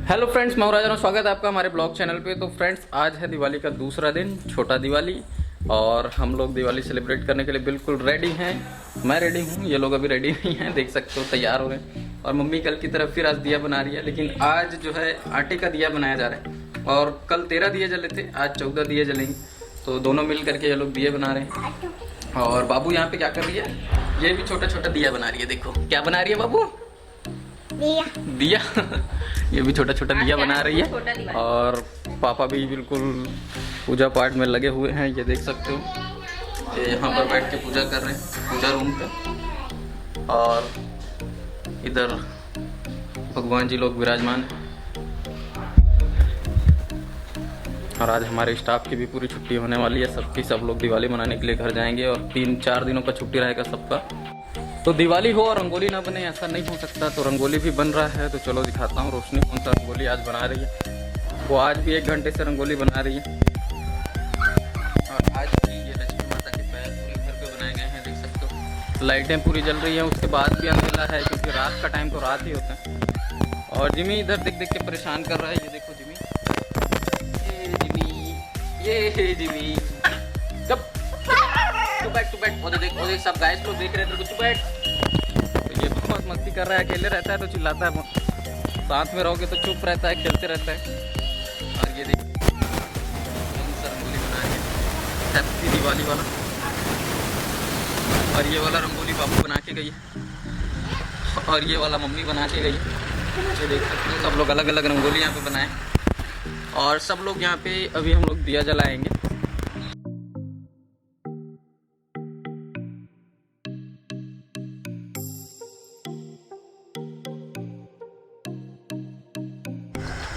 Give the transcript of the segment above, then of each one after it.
Hello friends, मैं राजा, स्वागत है आपका हमारे ब्लॉग चैनल पे। तो फ्रेंड्स, आज है दिवाली का दूसरा दिन, छोटा दिवाली, और हम लोग दिवाली सेलिब्रेट करने के लिए बिल्कुल रेडी हैं। मैं रेडी हूँ, ये लोग अभी रेडी नहीं हैं, देख सकते हो तैयार हो गए। और मम्मी कल की तरफ फिर आज दिया बना रही है, लेकिन आज जो है आटे का दिया बनाया जा रहा है। और कल 13 दिए जले थे, आज 14 दिए जलेंगे, तो दोनों मिल करके ये लोग दिए बना रहे हैं। और बाबू यहाँ पे क्या कर रही है, ये भी छोटा छोटा दिया बना रही है। देखो क्या बना रही है बाबू, दिया ये भी छोटा छोटा दिया बना रही है। और पापा भी बिल्कुल पूजा पाठ में लगे हुए हैं, ये देख सकते हो। ये यहाँ पर बैठ के पूजा कर रहे हैं पूजा रूम पे, और इधर भगवान जी लोग विराजमान हैं। और आज हमारे स्टाफ की भी पूरी छुट्टी होने वाली है सबकी, सब लोग दिवाली मनाने के लिए घर जाएंगे, और 3-4 दिनों का छुट्टी रहेगा सबका। तो दिवाली हो और रंगोली ना बने ऐसा नहीं हो सकता, तो रंगोली भी बन रहा है। तो चलो दिखाता हूँ रोशनी कौन सा रंगोली आज बना रही है। वो आज भी 1 घंटे से रंगोली बना रही है। और आज भी ये लक्ष्मी माता के पैर पूरे घर पे बनाए गए हैं, देख सकते हो। लाइटें पूरी जल रही हैं, उसके बाद भी अंधेरा है, क्योंकि रात का टाइम तो रात ही होता है। और जिमी इधर देख देख के परेशान कर रहा है, ये देखो जिमी, ये जिमी तू बैठ वो देख सब गाइस लोग देख रहे थे, तू बैठ। तो ये बहुत मस्ती कर रहा है, अकेले रहता है तो चिल्लाता है, साथ में रहोगे तो चुप रहता है, खेलते रहता है। और ये देख रंगोली बना है, हैप्पी दिवाली वाला। और ये वाला रंगोली बाबू बना के गई है, और ये वाला मम्मी बना के गई है। ये देख सकते हो, सब लोग अलग अलग रंगोली यहाँ पे बनाए, और सब लोग यहाँ पे अभी हम लोग दिया जलाएंगे।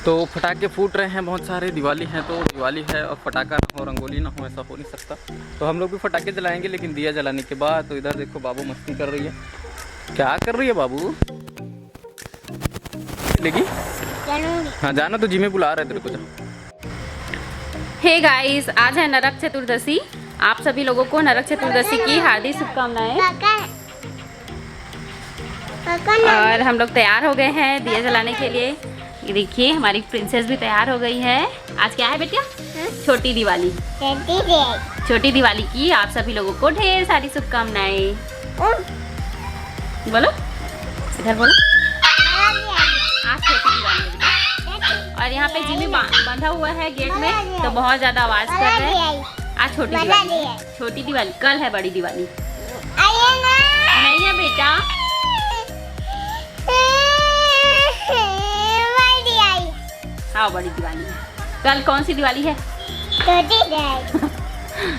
तो फटाके फूट रहे हैं बहुत सारे, दिवाली है तो दिवाली है, और फटाका ना हो रंगोली ना हो ऐसा हो नहीं सकता। तो हम लोग भी फटाके जलाएंगे, लेकिन दिया जलाने के बाद। तो इधर देखो बाबू मस्ती कर रही है, क्या कर रही है बाबू, लेगी हाँ जाना, तो जिम्मे बुला रहे तेरे को। हे गाइस, आज है नरक चतुर्दशी। आप सभी लोगों को नरक चतुर्दशी की हार्दिक शुभकामनाएं। और हम लोग तैयार हो गए हैं दिया जलाने के लिए। ये देखिए हमारी प्रिंसेस भी तैयार हो गई है। आज क्या है बेटिया? छोटी दिवाली। छोटी दिवाली की आप सभी लोगों को ढेर सारी शुभकामनाएं। बोलो इधर बोलो, आज छोटी दिवाली है। और यहाँ पे जिमी बंधा हुआ है गेट में, तो बहुत ज्यादा आवाज कर रहे हैं। आज छोटी दिवाली, छोटी दिवाली, कल है बड़ी दिवाली। नहीं है बेटा, हाँ बड़ी दिवाली है। कल कौन सी दिवाली है?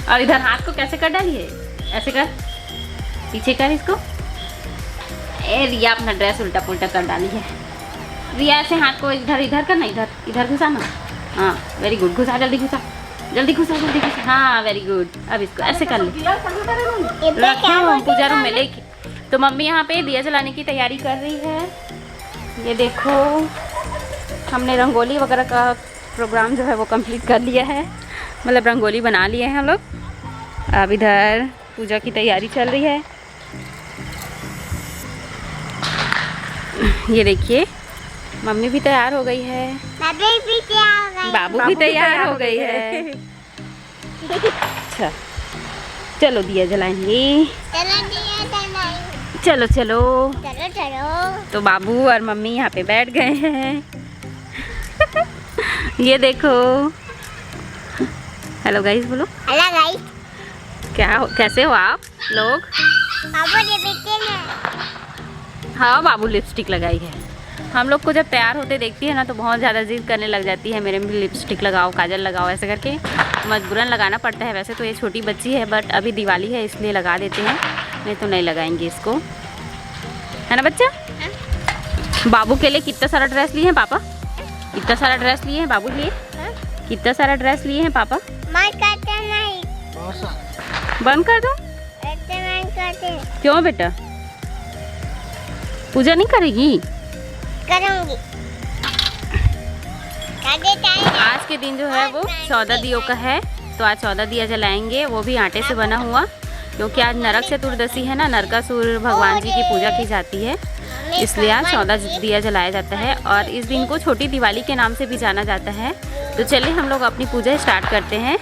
और इधर हाथ को कैसे कर डाली है, ऐसे कर, पीछे कर इसको। ए रिया अपना ड्रेस उल्टा पुल्टा कर डाली है। रिया ऐसे हाथ को इधर इधर करना, इधर इधर घुसाना। हाँ वेरी गुड, घुसा जल्दी, घुसा जल्दी, घुसा जल्दी, घुसा। हाँ वेरी गुड। अब इसको ऐसे कर ले, रखो पूजा रूम में लेके। तो मम्मी यहाँ पे दिया जलाने की तैयारी कर रही है। ये देखो हमने रंगोली वगैरह का प्रोग्राम जो है वो कंप्लीट कर लिया है, मतलब रंगोली बना लिए हैं हम लोग। अब इधर पूजा की तैयारी चल रही है। ये देखिए मम्मी भी तैयार हो गई है, बाबू भी तैयार हो गई है। अच्छा चलो दिया जलाएंगे, चलो चलो चलो। तो बाबू और मम्मी यहाँ पे बैठ गए हैं। ये देखो, हेलो गाइस बोलो। हेलो गाइस, कैसे हो आप लोग? हाँ बाबू लिपस्टिक लगाई है। हम लोग को जब तैयार होते देखती है ना, तो बहुत ज़्यादा जिद करने लग जाती है, मेरे में लिपस्टिक लगाओ, काजल लगाओ, ऐसे करके मजबूरन लगाना पड़ता है। वैसे तो ये छोटी बच्ची है, बट अभी दिवाली है इसलिए लगा देते हैं, नहीं तो नहीं लगाएंगे इसको, है ना बच्चा? बाबू के लिए कितना सारा ड्रेस लिए हैं पापा? कितना सारा ड्रेस लिए हैं बाबू लिए? कितना सारा ड्रेस लिए हैं पापा? बंद कर दो। क्यों बेटा, पूजा नहीं करेगी? करूंगी। आज के दिन जो है वो 14 दियों का है, तो आज 14 दिया जलाएंगे, वो भी आटे से बना हुआ, क्योंकि आज नरक चतुर्दशी है ना, नरकासुर भगवान जी की पूजा की जाती है। इसलिए आज 14 दिया जलाया जाता है और इस दिन को छोटी दिवाली के नाम से भी जाना जाता है। तो चलिए हम लोग अपनी पूजा स्टार्ट करते हैं।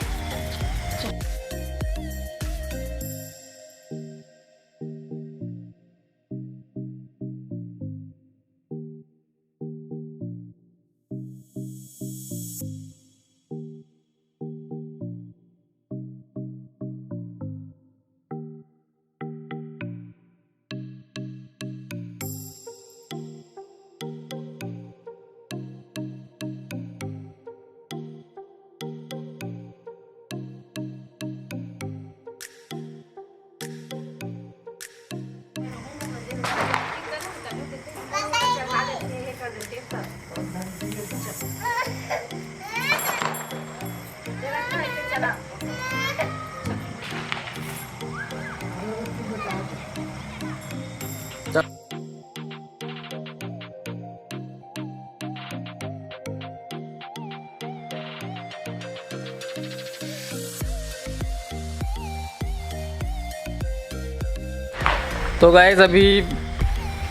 तो गाइस अभी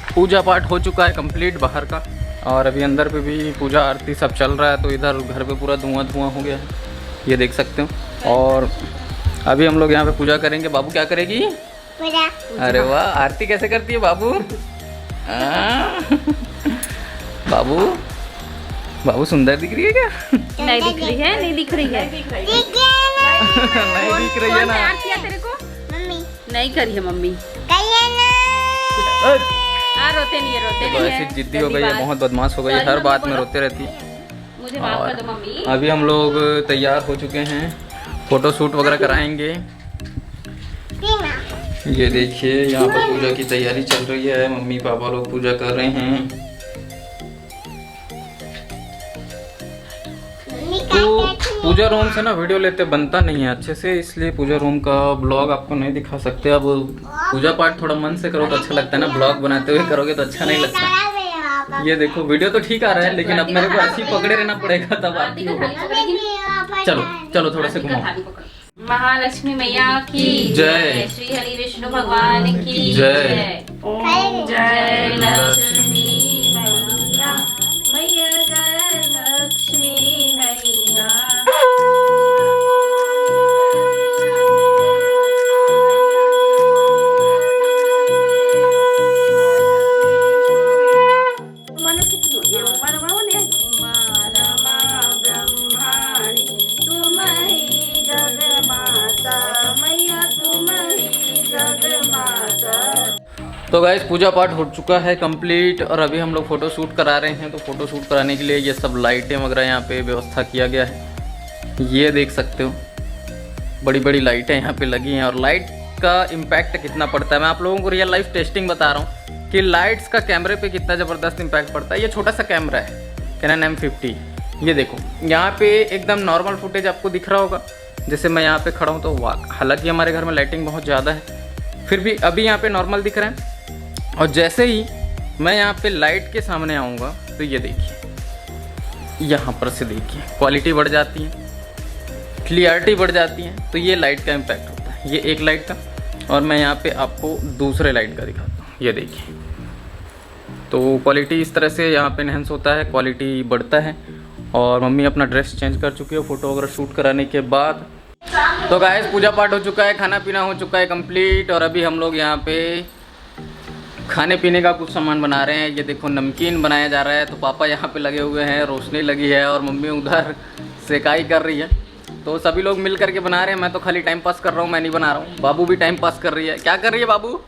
पूजा पाठ हो चुका है कंप्लीट बाहर का, और अभी अंदर पे भी पूजा आरती सब चल रहा है। तो इधर घर पे पूरा धुआं धुआं हो गया है, ये देख सकते हो। और अभी हम लोग यहाँ पे पूजा करेंगे। बाबू क्या करेगी? पूजा। अरे वाह, आरती कैसे करती है बाबू? बाबू बाबू सुंदर दिख रही है क्या? नहीं दिख रही है, नहीं दिख रही है, नहीं दिख रही है ना। किया तेरे को? मम्मी नहीं करी है मम्मी। रोते नहीं है, रोते नहीं है। ऐसी जिद्दी हो गई है, बहुत बदमाश हो गई है, हर बात में रोते रहती है। मुझे माफ कर दो मम्मी। अभी हम लोग तैयार हो चुके हैं, फोटो शूट वगैरह कराएंगे। ये देखिए यहाँ पर पूजा की तैयारी चल रही है, मम्मी पापा लोग पूजा कर रहे हैं। तो पूजा रूम से ना वीडियो लेते बनता नहीं है अच्छे से, इसलिए पूजा रूम का ब्लॉग आपको नहीं दिखा सकते। अब पूजा पाठ थोड़ा मन से करो तो अच्छा लगता है ना, ब्लॉग बनाते हुए करोगे तो अच्छा नहीं लगता। ये देखो वीडियो तो ठीक आ रहा है, लेकिन अब मेरे को ऐसे ही पकड़े रहना पड़ेगा तब आरती होगा। चलो चलो थोड़ा से घुमाओ। महालक्ष्मी मैया की जय, श्री हरि विष्णु भगवान की जय, ओम जय लक्ष्मी मैया, जय लक्ष्मी मैया। तो गाइस पूजा पाठ हो चुका है कंप्लीट, और अभी हम लोग फ़ोटो शूट करा रहे हैं। तो फ़ोटो शूट कराने के लिए ये सब लाइटें वगैरह यहाँ पे व्यवस्था किया गया है, ये देख सकते हो। बड़ी बड़ी लाइटें यहाँ पे लगी हैं, और लाइट का इम्पैक्ट कितना पड़ता है मैं आप लोगों को रियल लाइफ टेस्टिंग बता रहा हूँ कि लाइट्स का कैमरे पे कितना ज़बरदस्त इम्पैक्ट पड़ता है। ये छोटा सा कैमरा है कैनन M50। ये देखो यहाँ पे एकदम नॉर्मल फुटेज आपको दिख रहा होगा, जैसे मैं यहाँ पे खड़ा हूँ तो हालांकि हमारे घर में लाइटिंग बहुत ज़्यादा है, फिर भी अभी यहाँ पे नॉर्मल दिख रहा है। और जैसे ही मैं यहाँ पे लाइट के सामने आऊँगा तो ये देखिए, यहाँ पर से देखिए क्वालिटी बढ़ जाती है, क्लियरिटी बढ़ जाती है। तो ये लाइट का इम्पैक्ट होता है, ये एक लाइट का। और मैं यहाँ पे आपको दूसरे लाइट का दिखाता हूँ, ये देखिए। तो क्वालिटी इस तरह से यहाँ पे एनहेंस होता है, क्वालिटी बढ़ता है। और मम्मी अपना ड्रेस चेंज कर चुकी है फ़ोटो वगैरह शूट कराने के बाद। तो गाइस पूजा पाठ हो चुका है, खाना पीना हो चुका है कंप्लीट, और अभी हम लोग यहाँ पे खाने पीने का कुछ सामान बना रहे हैं। ये देखो नमकीन बनाया जा रहा है। तो पापा यहाँ पे लगे हुए हैं, रोशनी लगी है, और मम्मी उधर सेकाई कर रही है। तो सभी लोग मिल करके बना रहे हैं, मैं तो खाली टाइम पास कर रहा हूँ, मैं नहीं बना रहा हूँ। बाबू भी टाइम पास कर रही है। क्या कर रही है बाबू?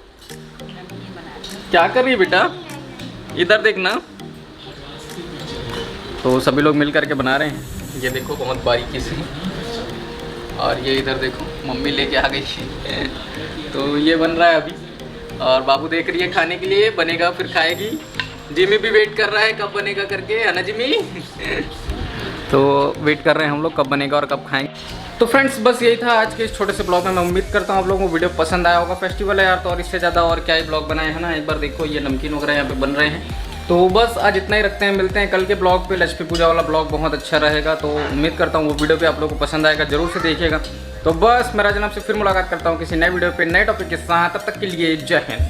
क्या कर रही है बेटा? इधर देखना। तो सभी लोग मिल करके बना रहे हैं, ये देखो बहुत बारीकी से। और ये इधर देखो मम्मी लेके आ गई है। तो ये बन रहा है अभी, और बाबू देख रही है खाने के लिए, बनेगा फिर खाएगी। जिमी भी वेट कर रहा है कब बनेगा करके, है ना जिमी? तो वेट कर रहे हैं हम लोग कब बनेगा और कब खाएंगे। तो फ्रेंड्स बस यही था आज के इस छोटे से ब्लॉग में। मैं उम्मीद करता हूँ आप लोगों को वीडियो पसंद आया होगा। फेस्टिवल है यार, तो और इससे ज़्यादा और क्या ही ब्लॉग बनाए हैं ना। एक बार देखो ये नमकीन वगैरह यहाँ पे बन रहे हैं। तो बस आज इतना ही रखते हैं, मिलते हैं कल के ब्लॉग पे। लक्ष्मी पूजा वाला ब्लॉग बहुत अच्छा रहेगा, तो उम्मीद करता हूँ वो वीडियो भी आप लोगों को पसंद आएगा, जरूर से देखिएगा। तो बस मैं राजन आपसे फिर मुलाकात करता हूँ किसी नए वीडियो पे नए टॉपिक के साथ। तब तक के लिए जय हिंद।